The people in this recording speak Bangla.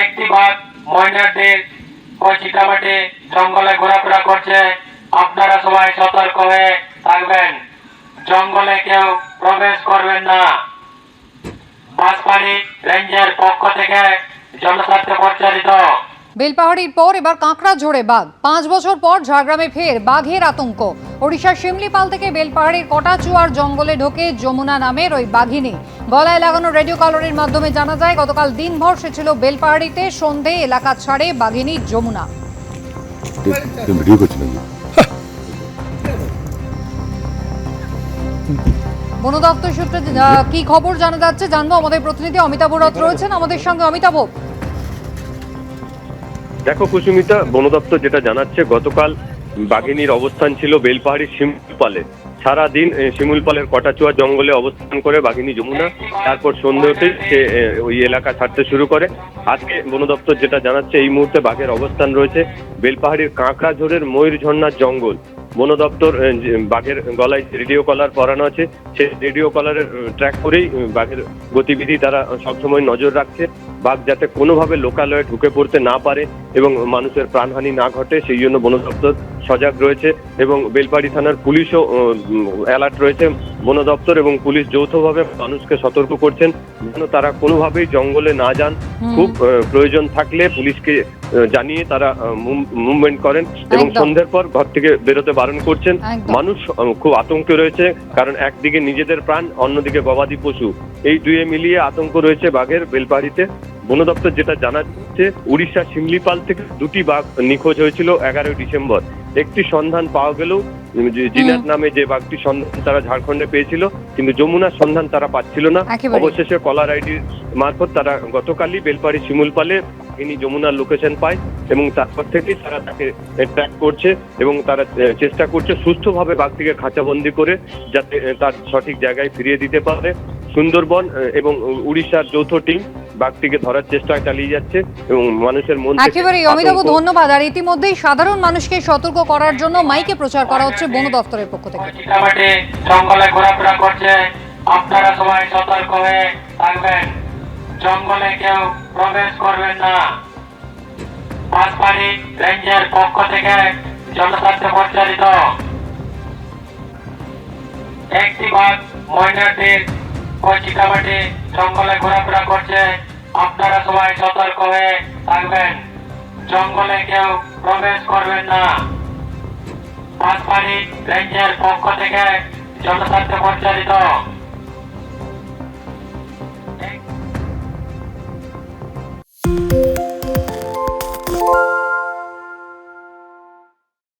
একটি বাঘ ময়নাদের ও চিটামাটি জঙ্গলে ঘোরাফেরা করছে। আপনারা সবাই সতর্ক হয়ে থাকবেন, জঙ্গলে কেউ প্রবেশ করবেন না। বাঁশপাড়ি রেঞ্জের পক্ষ থেকে জনস্বার্থে প্রচারিত। বেলপাহাড়ির পর এবার কাঁকড়াঝোড়ে বাঘ। 5 বছর পর ঝাড়গ্রামে ফের বাঘের আতঙ্ক। ওড়িশার শিমলিপাল থেকে বেলপাহাড়ির কটাচুয়ার জঙ্গলে ঢোকে যমুনা নামের ওই বাঘিনী। গলায় লাগানো রেডিও কলারের মাধ্যমে জানা যায় গতকাল দিনভর সে ছিল বেলপাহাড়িতে। সন্ধে এলাকা ছাড়ে বাঘিনী যমুনা। বন দপ্তর সূত্রে কি খবর জানা যাচ্ছে জানবো। আমাদের প্রতিনিধি অমিতাভ রথ রয়েছেন আমাদের সঙ্গে। অমিতাভ, দেখো কুসুমিতা, বন দপ্তর যেটা জানাচ্ছে গতকাল বাঘিনীর অবস্থান ছিল বেলপাহাড়ির শিমুলপালে। সারাদিন শিমুলপালের কটাচুয়া জঙ্গলে অবস্থান করে বাঘিনী যমুনা, তারপর সন্ধ্যে হতে সে ওই এলাকা ছাড়তে শুরু করে। আজকে বন দপ্তর যেটা জানাচ্ছে এই মুহূর্তে বাঘের অবস্থান রয়েছে বেলপাহাড়ির কাঁকড়াঝোড়ের ময়ূর ঝর্ণার জঙ্গল। বন দপ্তর বাঘের গলায় রেডিও কলার পরানো আছে, সেই রেডিও কলারের ট্র্যাক করেই বাঘের গতিবিধি তারা সবসময় নজর রাখছে। বাঘ যাতে কোনোভাবে লোকালয়ে ঢুকে পড়তে না পারে এবং মানুষের প্রাণহানি না ঘটে, সেই জন্য বন দপ্তর সজাগ রয়েছে এবং বেলপাহাড়ি থানার পুলিশও অ্যালার্ট রয়েছে। বন দপ্তর এবং পুলিশ যৌথভাবে মানুষকে সতর্ক করছেন যেন তারা কোনোভাবেই জঙ্গলে না যান। খুব প্রয়োজন থাকলে পুলিশকে জানিয়ে তারা মুভমেন্ট করেন এবং সন্ধ্যের পর ঘর থেকে বেরোতে বারণ করছেন। মানুষ খুব আতঙ্কে রয়েছে, কারণ একদিকে নিজেদের প্রাণ, অন্যদিকে গবাদি পশু, এই দুয়ে মিলিয়ে আতঙ্ক রয়েছে বাঘের বেলপাহাড়িতে। বন দপ্তর যেটা জানাচ্ছে উড়িষ্যার শিমলিপাল থেকে 2টি বাঘ নিখোঁজ হয়েছিল 11ই ডিসেম্বর। একটি সন্ধান পাওয়া গেলেও জিনাত নামে যে বাঘটি সন্ধান তারা ঝাড়খণ্ডে পেয়েছিল, কিন্তু যমুনার সন্ধান তারা পাচ্ছিল না। অবশেষে কলার আইডি মারফত তারা গতকালই বেলপাহাড়ি শিমুলপালে বাঘিনী যমুনার লোকেশন পায় এবং তারপর থেকেই তারা তাকে ট্র্যাক করছে এবং তারা চেষ্টা করছে সুস্থভাবে বাঘটিকে খাঁচাবন্দি করে যাতে তার সঠিক জায়গায় ফিরিয়ে দিতে পারে। সুন্দরবন এবং উড়িষ্যার যৌথ টিম বাঘটিকে ধরার চেষ্টা চালিয়ে যাচ্ছে এবং মানুষের মন থেকে একেবারেই অমিতাভ, ধন্যবাদ। আর ইতিমধ্যেই সাধারণ মানুষকে সতর্ক করার জন্য মাইকে প্রচার করা হচ্ছে বন দপ্তরের পক্ষ থেকে। চিটামাটি জঙ্গলে ঘোরাফেরা করছে, আপনারা সবাই সতর্ক হয়ে থাকবেন, জঙ্গলে কেউ প্রবেশ করবেন না। বাঁশপাড়ি রেঞ্জের পক্ষ থেকে জনস্বার্থে প্রচারিত। একটি বাঘ ময়নাদের ও চিটামাটি জঙ্গলে ঘোরাফেরা করছে, আপনারা সবাই সতর্ক হয়ে থাকবেন, জঙ্গলে কেউ প্রবেশ করবেন না। বাঁশপাড়ি রেঞ্জের পক্ষ থেকে জনস্বার্থে প্রচারিত।